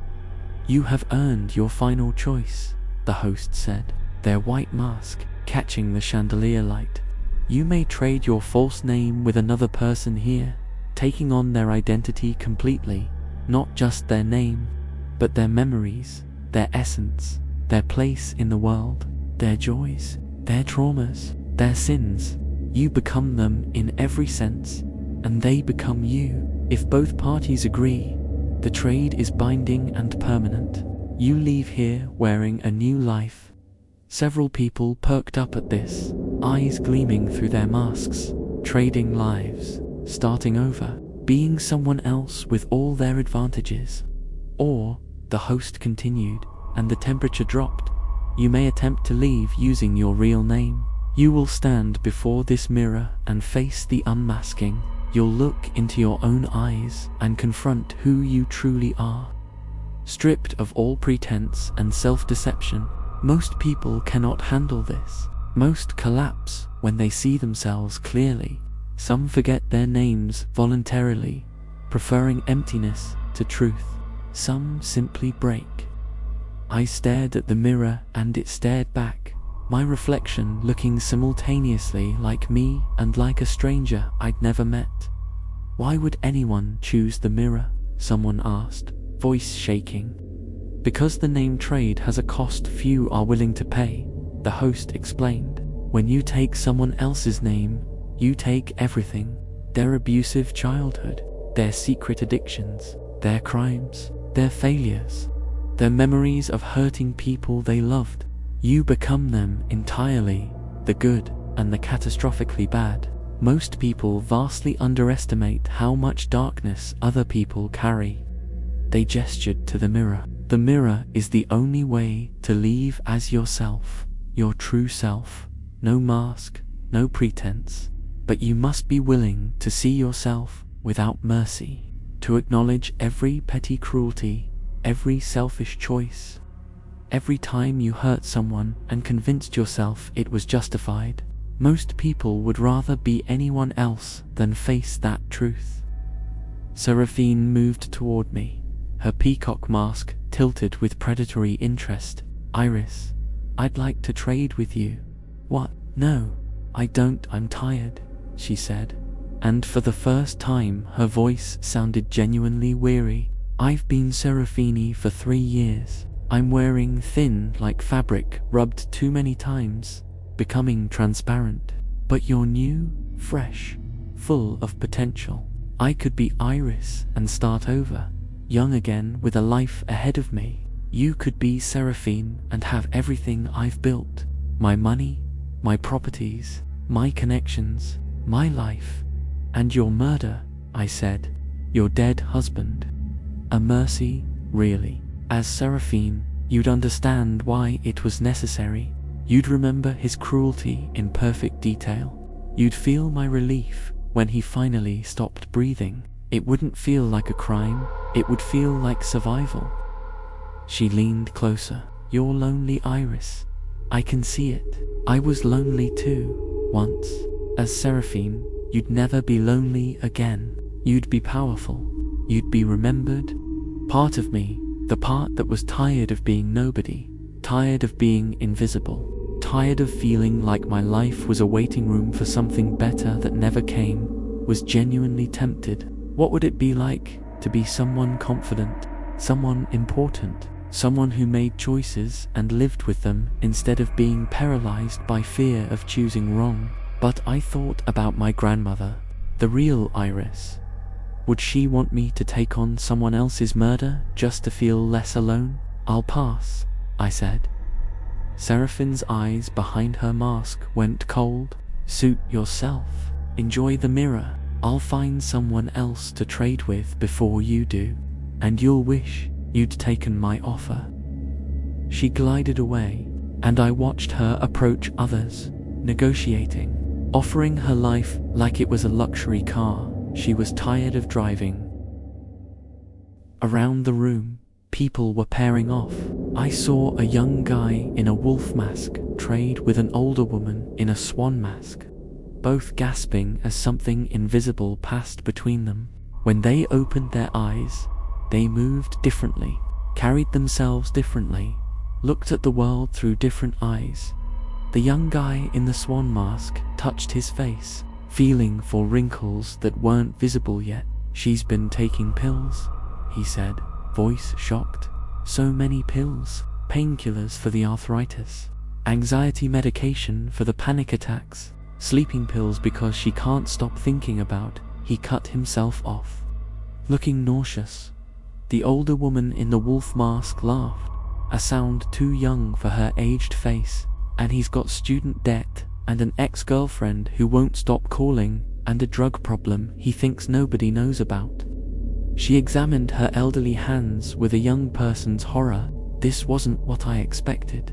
"You have earned your final choice," the host said, their white mask catching the chandelier light. "You may trade your false name with another person here, taking on their identity completely, not just their name, but their memories, their essence, their place in the world, their joys, their traumas, their sins. You become them in every sense, and they become you. If both parties agree, the trade is binding and permanent. You leave here wearing a new life." Several people perked up at this, eyes gleaming through their masks. Trading lives, starting over, being someone else with all their advantages. "Or," the host continued, and the temperature dropped, "you may attempt to leave using your real name. You will stand before this mirror and face the unmasking. You'll look into your own eyes and confront who you truly are. Stripped of all pretense and self-deception, Most people cannot handle this. Most collapse when they see themselves clearly. Some forget their names voluntarily, preferring emptiness to truth. Some simply break. I stared at the mirror and it stared back, my reflection looking simultaneously like me and like a stranger I'd never met. "Why would anyone choose the mirror?" someone asked, voice shaking. "Because the name trade has a cost few are willing to pay," the host explained. "When you take someone else's name, you take everything. Their abusive childhood, their secret addictions, their crimes, their failures, their memories of hurting people they loved. You become them entirely, the good and the catastrophically bad. Most people vastly underestimate how much darkness other people carry." They gestured to the mirror. "The mirror is the only way to leave as yourself, your true self. No mask, no pretense. But you must be willing to see yourself without mercy, to acknowledge every petty cruelty, every selfish choice, every time you hurt someone and convinced yourself it was justified. Most people would rather be anyone else than face that truth." Seraphine moved toward me, her peacock mask tilted with predatory interest. "Iris, I'd like to trade with you." "What? No, I don't, I'm tired," she said, and for the first time her voice sounded genuinely weary. "I've been Seraphine for 3 years. I'm wearing thin like fabric rubbed too many times, becoming transparent. But you're new, fresh, full of potential. I could be Iris and start over, young again with a life ahead of me. You could be Seraphine and have everything I've built. My money, my properties, my connections, my life. And your murder," I said. "Your dead husband. A mercy, really. As Seraphine, you'd understand why it was necessary. You'd remember his cruelty in perfect detail. You'd feel my relief when he finally stopped breathing. It wouldn't feel like a crime, it would feel like survival." She leaned closer. "You're lonely, Iris. I can see it. I was lonely too, once. As Seraphine, you'd never be lonely again. You'd be powerful. You'd be remembered. Part of me, the part that was tired of being nobody, tired of being invisible, tired of feeling like my life was a waiting room for something better that never came, was genuinely tempted. What would it be like to be someone confident, someone important, someone who made choices and lived with them instead of being paralyzed by fear of choosing wrong? But I thought about my grandmother, the real Iris. Would she want me to take on someone else's murder just to feel less alone? "I'll pass," I said. Seraphine's eyes behind her mask went cold. "Suit yourself. Enjoy the mirror. I'll find someone else to trade with before you do. And you'll wish you'd taken my offer." She glided away, and I watched her approach others, negotiating, offering her life like it was a luxury car she was tired of driving. Around the room, people were pairing off. I saw a young guy in a wolf mask trade with an older woman in a swan mask, both gasping as something invisible passed between them. When they opened their eyes, they moved differently, carried themselves differently, looked at the world through different eyes. The young guy in the swan mask touched his face, feeling for wrinkles that weren't visible yet. "She's been taking pills," he said, voice shocked. "So many pills, painkillers for the arthritis, anxiety medication for the panic attacks, sleeping pills because she can't stop thinking about." He cut himself off, looking nauseous. The older woman in the wolf mask laughed, a sound too young for her aged face. "And he's got student debt, and an ex-girlfriend who won't stop calling, and a drug problem he thinks nobody knows about." She examined her elderly hands with a young person's horror. "This wasn't what I expected."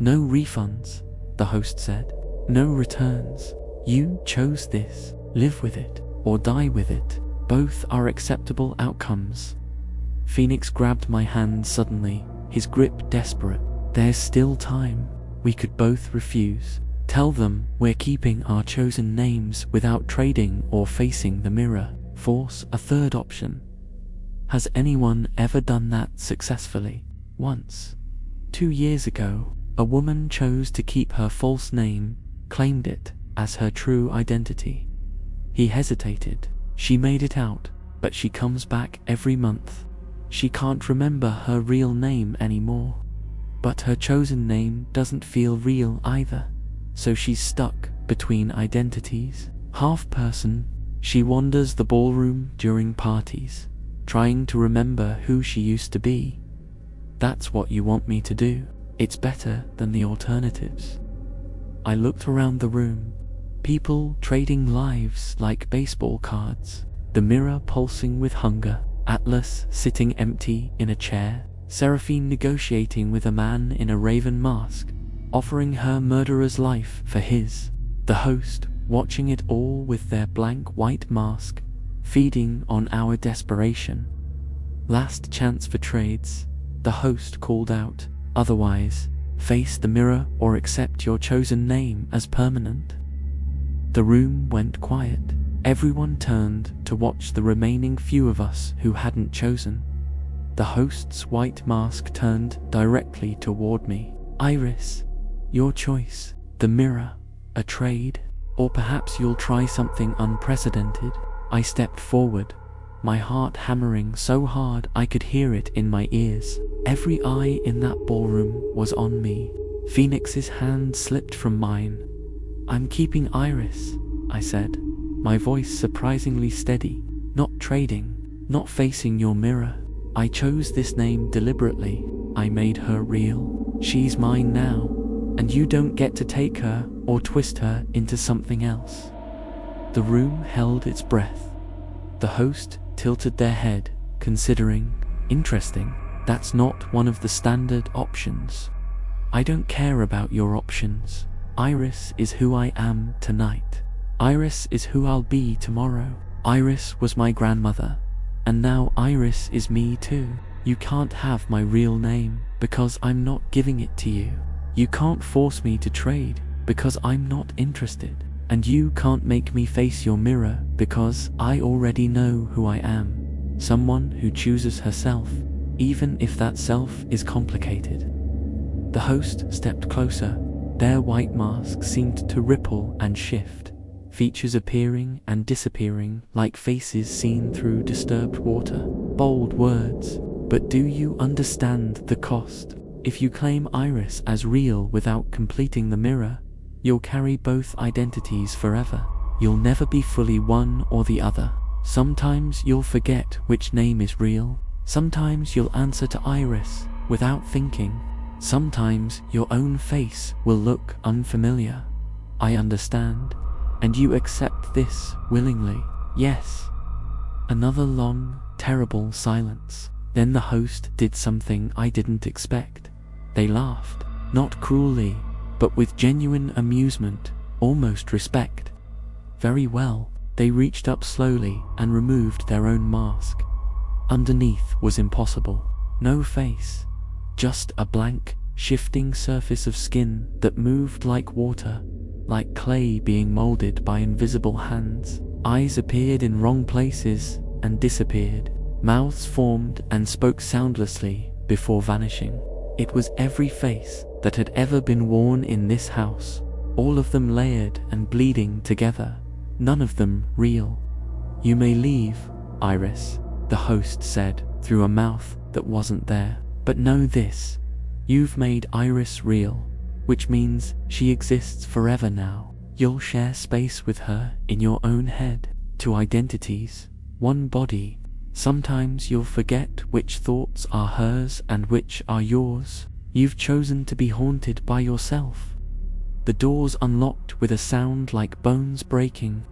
"No refunds," the host said. "No returns. You chose this. Live with it, or die with it. Both are acceptable outcomes." Phoenix grabbed my hand suddenly, his grip desperate. There's still time. We could both refuse. Tell them we're keeping our chosen names without trading or facing the mirror. Force a third option. Has anyone ever done that successfully? Once. 2 years ago, a woman chose to keep her false name, claimed it as her true identity. He hesitated. She made it out, but she comes back every month. She can't remember her real name anymore. But her chosen name doesn't feel real either, so she's stuck between identities. Half person, she wanders the ballroom during parties, trying to remember who she used to be. That's what you want me to do. It's better than the alternatives. I looked around the room. People trading lives like baseball cards. The mirror pulsing with hunger. Atlas sitting empty in a chair. Seraphine negotiating with a man in a raven mask, offering her murderer's life for his. The host watching it all with their blank white mask, feeding on our desperation. Last chance for trades, the host called out. Otherwise, face the mirror or accept your chosen name as permanent. The room went quiet. Everyone turned to watch the remaining few of us who hadn't chosen. The host's white mask turned directly toward me. Iris, your choice. The mirror, a trade, or perhaps you'll try something unprecedented. I stepped forward, my heart hammering so hard I could hear it in my ears. Every eye in that ballroom was on me. Phoenix's hand slipped from mine. I'm keeping Iris, I said, my voice surprisingly steady. Not trading, not facing your mirror. I chose this name deliberately. I made her real. She's mine now, and you don't get to take her or twist her into something else. The room held its breath. The host tilted their head, considering. Interesting, that's not one of the standard options. I don't care about your options. Iris is who I am tonight. Iris is who I'll be tomorrow. Iris was my grandmother. And now Iris is me too. You can't have my real name because I'm not giving it to you. You can't force me to trade because I'm not interested. And you can't make me face your mirror because I already know who I am. Someone who chooses herself, even if that self is complicated. The host stepped closer. Their white mask seemed to ripple and shift. Features appearing and disappearing like faces seen through disturbed water. Bold words, but do you understand the cost? If you claim Iris as real without completing the mirror, you'll carry both identities forever. You'll never be fully one or the other. Sometimes you'll forget which name is real. Sometimes you'll answer to Iris without thinking. Sometimes your own face will look unfamiliar. I understand. And you accept this willingly. Yes. Another long, terrible silence. Then the host did something I didn't expect. They laughed, not cruelly, but with genuine amusement, almost respect. Very well, they reached up slowly and removed their own mask. Underneath was impossible. No face, just a blank, shifting surface of skin that moved like water, like clay being molded by invisible hands. Eyes appeared in wrong places and disappeared. Mouths formed and spoke soundlessly before vanishing. It was every face that had ever been worn in this house, all of them layered and bleeding together, none of them real. You may leave, Iris, the host said through a mouth that wasn't there. But know this, you've made Iris real, which means she exists forever now. You'll share space with her in your own head, 2 identities, 1 body. Sometimes you'll forget which thoughts are hers and which are yours. You've chosen to be haunted by yourself. The doors unlocked with a sound like bones breaking.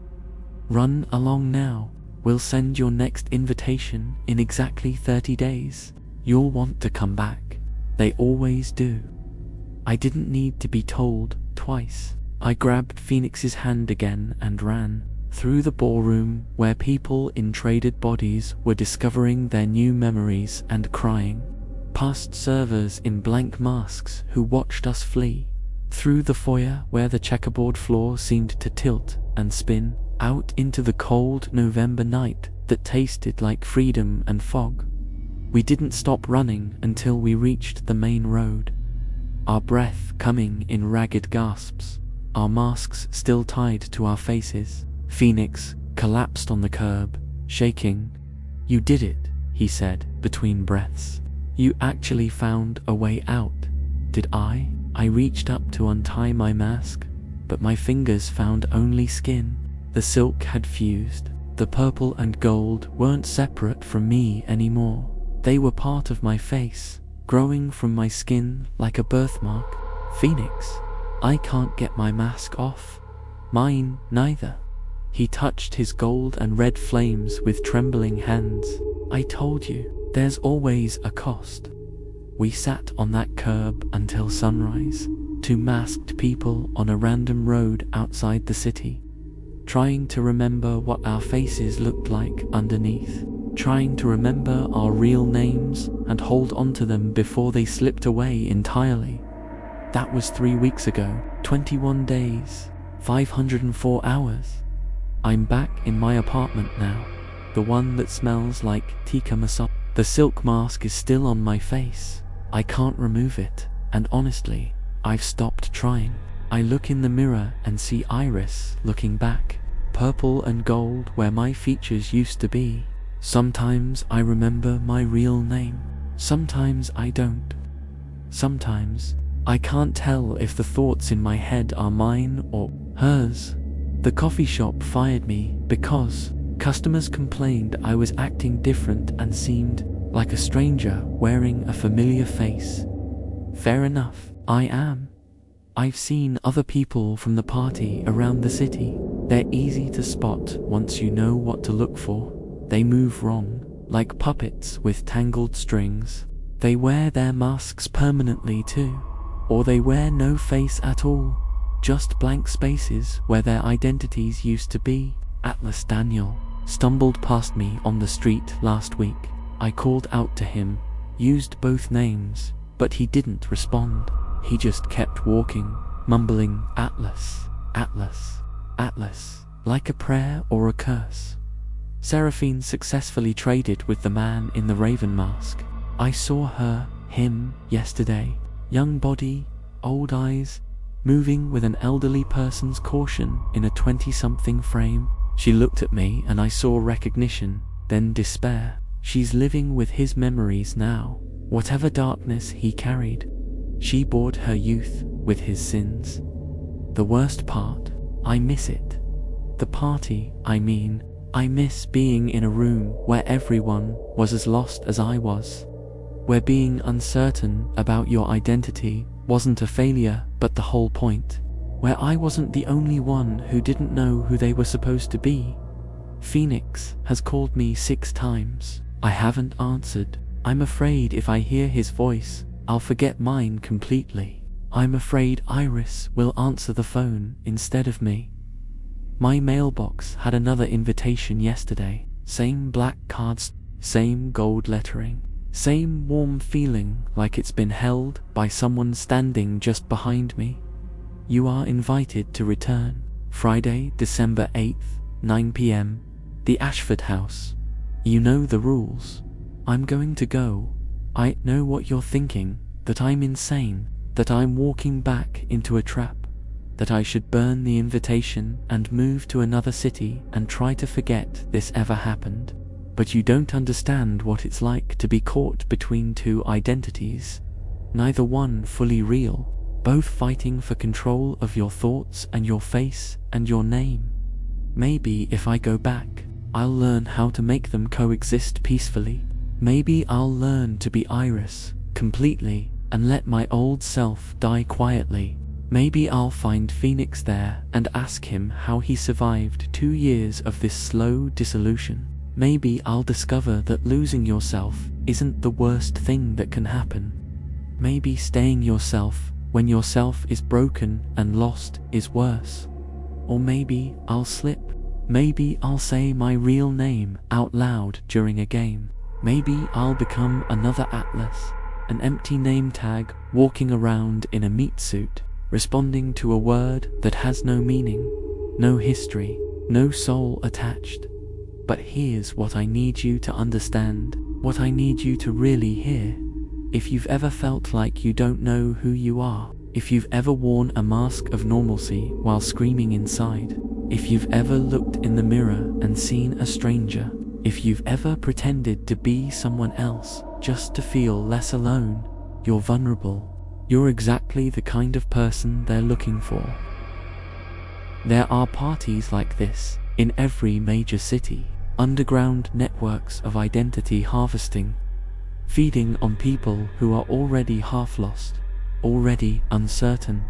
Run along now. We'll send your next invitation in exactly 30 days. You'll want to come back. They always do. I didn't need to be told twice. I grabbed Phoenix's hand again and ran through the ballroom where people in traded bodies were discovering their new memories and crying. past servers in blank masks who watched us flee, through the foyer where the checkerboard floor seemed to tilt and spin, out into the cold November night that tasted like freedom and fog. We didn't stop running until we reached the main road, our breath coming in ragged gasps, our masks still tied to our faces. Phoenix collapsed on the curb, shaking. "You did it," he said between breaths. "You actually found a way out." Did I? I reached up to untie my mask, but my fingers found only skin. The silk had fused. The purple and gold weren't separate from me anymore. They were part of my face, growing from my skin like a birthmark. "Phoenix, I can't get my mask off." "Mine neither." He touched his gold and red flames with trembling hands. "I told you, there's always a cost." We sat on that curb until sunrise, two masked people on a random road outside the city, trying to remember what our faces looked like underneath, trying to remember our real names and hold on to them before they slipped away entirely. That was 3 weeks ago, 21 days, 504 hours. I'm back in my apartment now, the one that smells like tikka masala. The silk mask is still on my face. I can't remove it, and honestly, I've stopped trying. I look in the mirror and see Iris looking back, purple and gold where my features used to be. Sometimes I remember my real name, sometimes I don't. Sometimes I can't tell if the thoughts in my head are mine or hers. The coffee shop fired me because customers complained I was acting different and seemed like a stranger wearing a familiar face. Fair enough, I am. I've seen other people from the party around the city. They're easy to spot once you know what to look for. They move wrong, like puppets with tangled strings. They wear their masks permanently too, or they wear no face at all, just blank spaces where their identities used to be. Atlas Daniel stumbled past me on the street last week. I called out to him, used both names, but he didn't respond. He just kept walking, mumbling Atlas, Atlas, Atlas, like a prayer or a curse. Seraphine successfully traded with the man in the raven mask. I saw him, yesterday. Young body, old eyes, moving with an elderly person's caution in a 20-something frame. She looked at me and I saw recognition, then despair. She's living with his memories now, whatever darkness he carried. She bore her youth with his sins. The worst part, I miss it. The party, I mean. I miss being in a room where everyone was as lost as I was, where being uncertain about your identity wasn't a failure but the whole point, where I wasn't the only one who didn't know who they were supposed to be. Phoenix has called me 6 times. I haven't answered. I'm afraid if I hear his voice, I'll forget mine completely. I'm afraid Iris will answer the phone instead of me. My mailbox had another invitation yesterday. Same black cards, same gold lettering, same warm feeling like it's been held by someone standing just behind me. You are invited to return. Friday, December 8th, 9 p.m. The Ashford House. You know the rules. I'm going to go. I know what you're thinking, that I'm insane, that I'm walking back into a trap, that I should burn the invitation and move to another city and try to forget this ever happened. But you don't understand what it's like to be caught between 2 identities, neither one fully real, both fighting for control of your thoughts and your face and your name. Maybe if I go back, I'll learn how to make them coexist peacefully. Maybe I'll learn to be Iris completely and let my old self die quietly. Maybe I'll find Phoenix there and ask him how he survived 2 years of this slow dissolution. Maybe I'll discover that losing yourself isn't the worst thing that can happen. Maybe staying yourself when yourself is broken and lost is worse. Or maybe I'll slip. Maybe I'll say my real name out loud during a game. Maybe I'll become another Atlas. an empty name tag walking around in a meat suit, responding to a word that has no meaning, no history, no soul attached. But here's what I need you to understand, what I need you to really hear. If you've ever felt like you don't know who you are, if you've ever worn a mask of normalcy while screaming inside, if you've ever looked in the mirror and seen a stranger, if you've ever pretended to be someone else just to feel less alone, you're vulnerable. You're exactly the kind of person they're looking for. There are parties like this in every major city, underground networks of identity harvesting, feeding on people who are already half lost, already uncertain,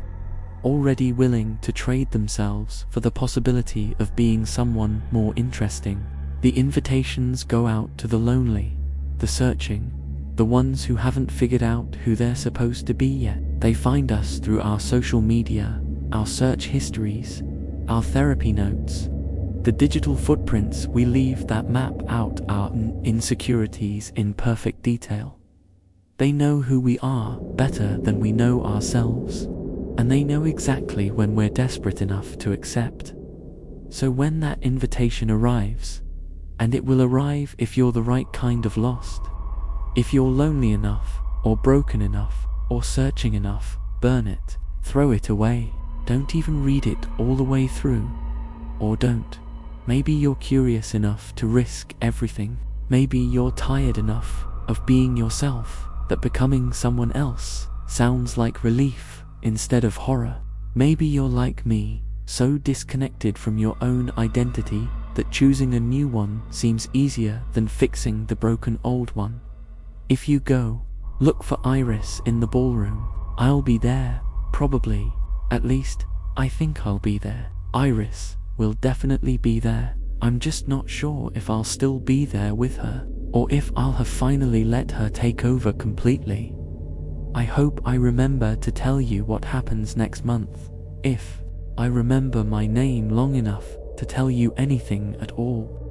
already willing to trade themselves for the possibility of being someone more interesting. The invitations go out to the lonely, the searching, the ones who haven't figured out who they're supposed to be yet. They find us through our social media, our search histories, our therapy notes, the digital footprints we leave that map out our insecurities in perfect detail. They know who we are better than we know ourselves, and they know exactly when we're desperate enough to accept. So when that invitation arrives, and it will arrive if you're the right kind of lost, if you're lonely enough, or broken enough, or searching enough, burn it, throw it away. Don't even read it all the way through. Or don't. Maybe you're curious enough to risk everything. Maybe you're tired enough of being yourself that becoming someone else sounds like relief instead of horror. Maybe you're like me, so disconnected from your own identity that choosing a new one seems easier than fixing the broken old one. If you go, look for Iris in the ballroom. I'll be there, probably. At least, I think I'll be there. Iris will definitely be there. I'm just not sure if I'll still be there with her, or if I'll have finally let her take over completely. I hope I remember to tell you what happens next month, if I remember my name long enough to tell you anything at all.